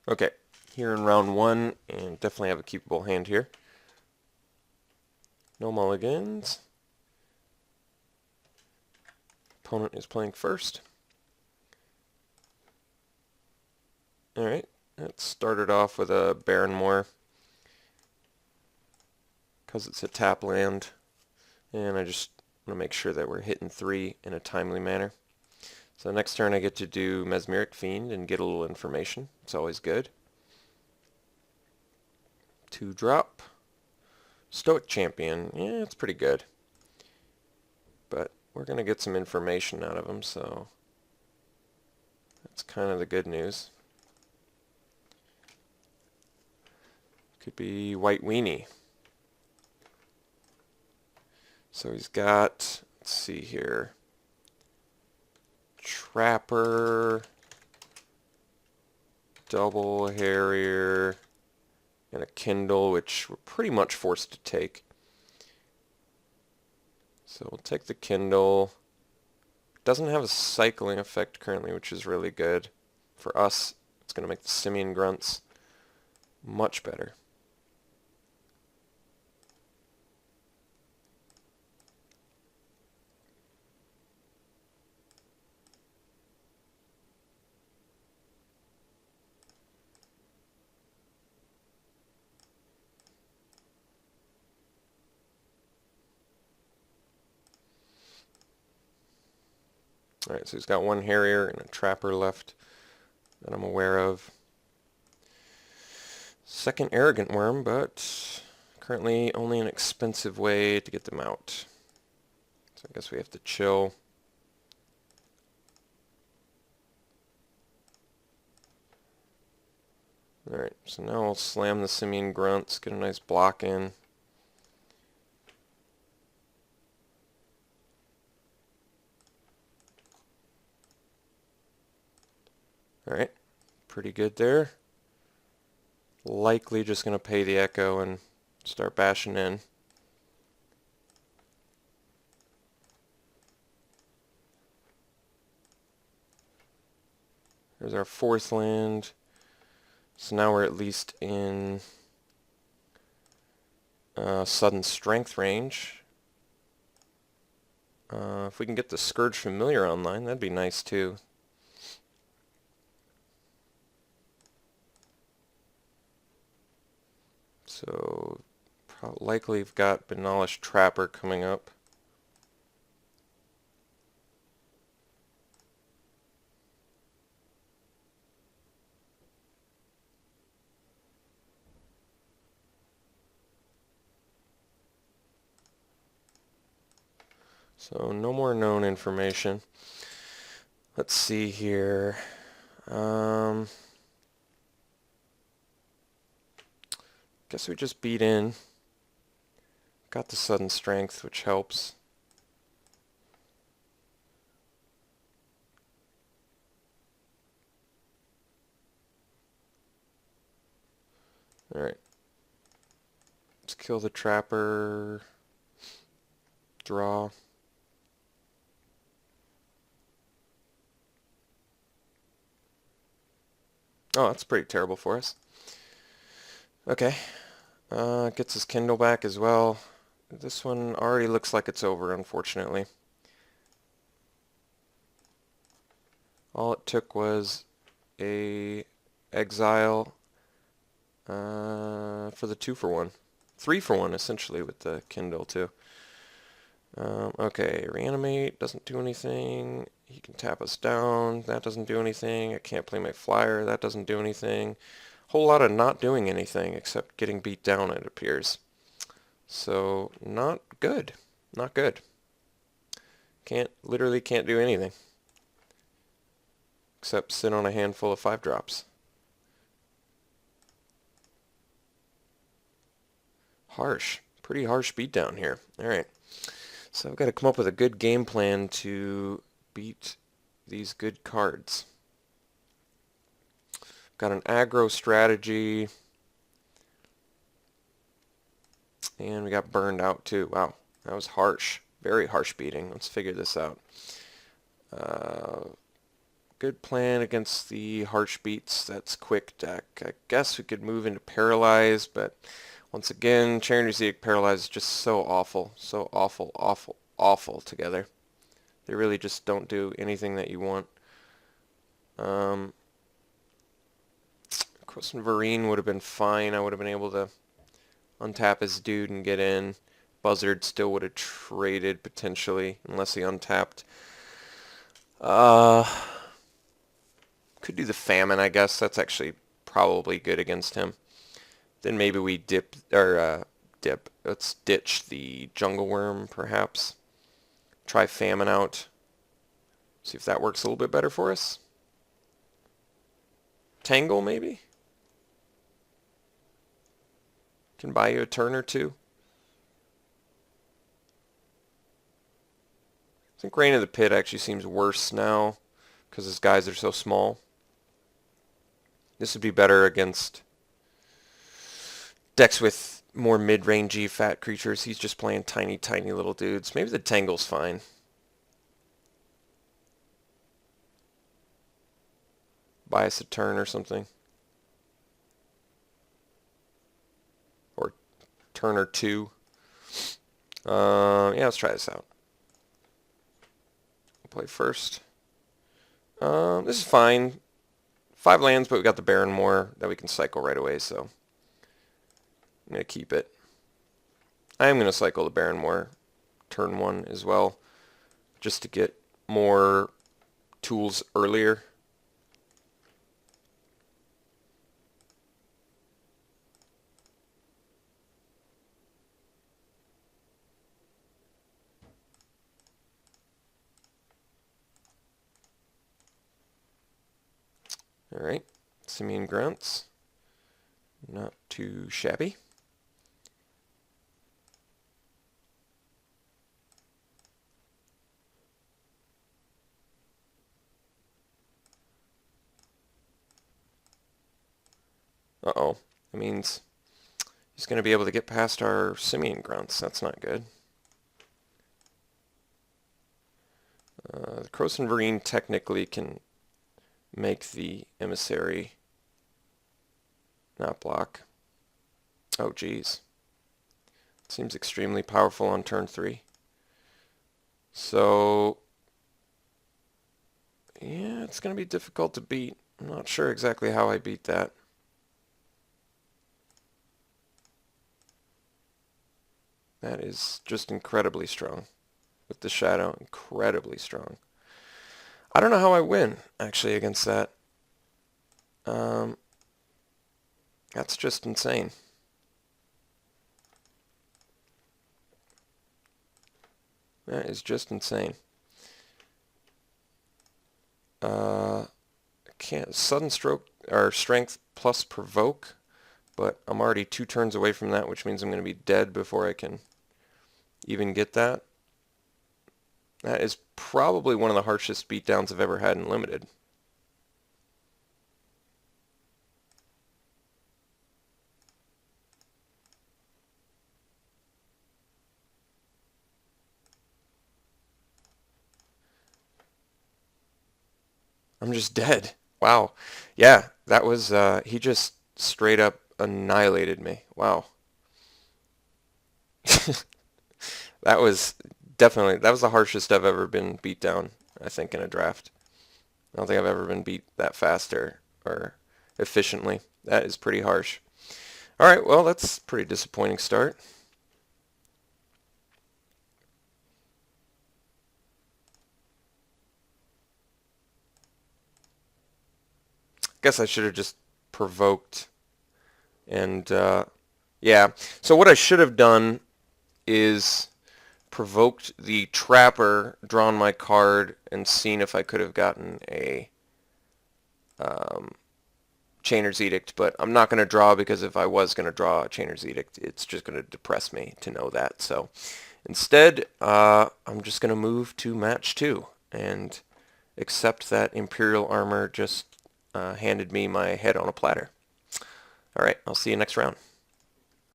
Okay, here in round one, and definitely have a keepable hand here. No mulligans. Opponent is playing first. Alright, it started off with a Barrenmore because it's a tap land, and I just want to make sure that we're hitting 3 in a timely manner. So next turn I get to do Mesmeric Fiend and get a little information. It's always good. 2-drop. Stoic Champion. Yeah, it's pretty good. But we're going to get some information out of him, so that's kind of the good news. Could be White Weenie. So he's got, let's see here, Trapper, Double Harrier, and a Kindle, which we're pretty much forced to take. So we'll take the Kindle. Doesn't have a cycling effect currently, which is really good. For us, it's going to make the Simian Grunts much better. Alright, so he's got one Harrier and a Trapper left that I'm aware of. Second Arrogant Worm, but currently only an expensive way to get them out. So I guess we have to chill. Alright, so now we'll slam the Simian Grunts, get a nice block in. Alright, pretty good there. Likely just going to pay the Echo and start bashing in. There's our fourth land. So now we're at least in sudden strength range. If we can get the Scourge Familiar online, that'd be nice too. So likely we've got Benalis Trapper coming up. So no more known information. Let's see here. Guess we just beat in. Got the sudden strength, which helps. Alright. Let's kill the Trapper. Draw. Oh, that's pretty terrible for us. Okay. Gets his Kindle back as well. This one already looks like it's over, unfortunately. All it took was a exile for the 2-for-1. 3-for-1, essentially, with the Kindle, too. Okay, Reanimate doesn't do anything. He can tap us down. That doesn't do anything. I can't play my Flyer. That doesn't do anything. Whole lot of not doing anything except getting beat down, it appears. So, not good. Not good. Literally can't do anything. Except sit on a handful of 5-drops. Harsh. Pretty harsh beatdown here. Alright. So I've got to come up with a good game plan to beat these good cards. Got an aggro strategy. And we got burned out too. Wow, that was harsh. Very harsh beating. Let's figure this out. good plan against the harsh beats. That's quick deck. I guess we could move into Paralyze, but once again, Challenger's Edict, Paralyze is just so awful. So awful, awful, awful together. They really just don't do anything that you want. Croson Varine would have been fine. I would have been able to untap his dude and get in. Buzzard still would have traded potentially, unless he untapped. Could do the Famine, I guess. That's actually probably good against him. Then maybe we let's ditch the Jungle Worm, perhaps. Try Famine out. See if that works a little bit better for us. Tangle, maybe? Can buy you a turn or two. I think Rain of the Pit actually seems worse now because his guys are so small. This would be better against decks with more mid-rangey fat creatures. He's just playing tiny, tiny little dudes. Maybe the Tangle's fine. Buy us a turn or something. Or turn or two. Yeah, let's try this out. We'll play first. This is fine. 5 lands, but we got the Barrenmoor that we can cycle right away, so I'm going to keep it. I am going to cycle the Barrenmoor turn 1 as well, just to get more tools earlier. Alright, Simian Grunts. Not too shabby. Uh-oh. That means he's going to be able to get past our Simian Grunts. That's not good. The Croson Varine technically can make the Emissary not block. Oh, geez. Seems extremely powerful on turn 3. So, yeah, it's going to be difficult to beat. I'm not sure exactly how I beat that. That is just incredibly strong. With the Shadow, incredibly strong. I don't know how I win, actually, against that. That's just insane. That is just insane. Can't sudden stroke or strength plus provoke, but I'm already 2 turns away from that, which means I'm going to be dead before I can even get that. That is probably one of the harshest beatdowns I've ever had in Limited. I'm just dead. Wow. Yeah, that was, he just straight up annihilated me. Wow. That was that was the harshest I've ever been beat down, I think, in a draft. I don't think I've ever been beat that fast or efficiently. That is pretty harsh. Alright, well, that's a pretty disappointing start. Guess I should have just provoked. And, yeah. So what I should have done is provoked the Trapper, drawn my card, and seen if I could have gotten a Chainer's Edict. But I'm not going to draw, because if I was going to draw a Chainer's Edict, it's just going to depress me to know that. So instead, I'm just going to move to match 2 and accept that Imperial Armor just handed me my head on a platter. Alright, I'll see you next round.